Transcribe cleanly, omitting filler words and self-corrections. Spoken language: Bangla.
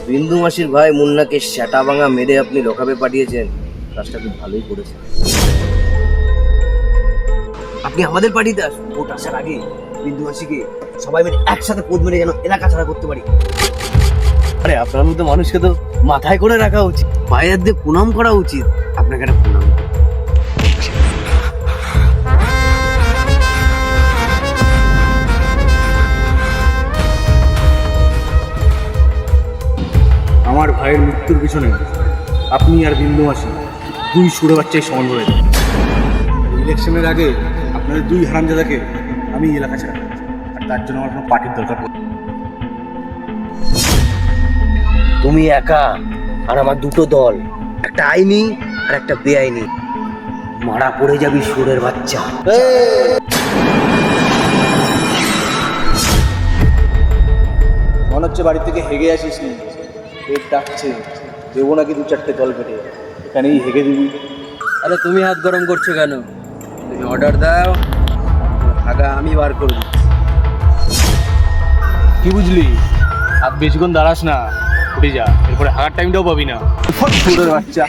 বিন্দু মাসির ভাই মুন্নাকে সেটা ভাঙা মেরে আপনি লকাপে পাঠিয়েছেন, কাজটা খুব ভালোই করেছেন। আপনি আমাদের পার্টিতে আসুন, ভোট আসার আগে বিন্দু মাসিকে সবাই মিলে একসাথে পদ মেরে যেন এলাকা ছাড়া করতে পারি। আরে আপনার মতো মানুষকে তো মাথায় করে রাখা উচিত, পায়ের দিয়ে প্রণাম করা উচিত। আপনাকে একটা প্রণাম। আমার ভাইয়ের মৃত্যুর পিছনে আপনি আর বিন্দু মাসি দুই সুরে বাচ্চাই সমান রয়েছে। ইলেকশনের আগে আপনাদের দুই হারামজাদাকে আমি এলাকা ছাড়া, আর তার জন্য আমার কোনো পার্টির দরকার পড়ে। তুমি একা আর আমার দুটো দল, একটা আইনি আর একটা বেআইনি। মারা পড়ে যাবি সুরের বাচ্চা। মনে হচ্ছে বাড়ি থেকে হেগে আসিস নি, পেট ডাকছে, দেবো নাকি দু চারটে জল পেটে, এখানেই হেগে দিবি। আরে তুমি হাত গরম করছো কেন? তুমি অর্ডার দাও, আগা আমি বার করে দিচ্ছি। কি বুঝলি? হাত বেশিক্ষণ দাঁড়াস না, উঠে যা, এরপরে হাগার টাইমটাও পাবি না। সুরের বাচ্চা।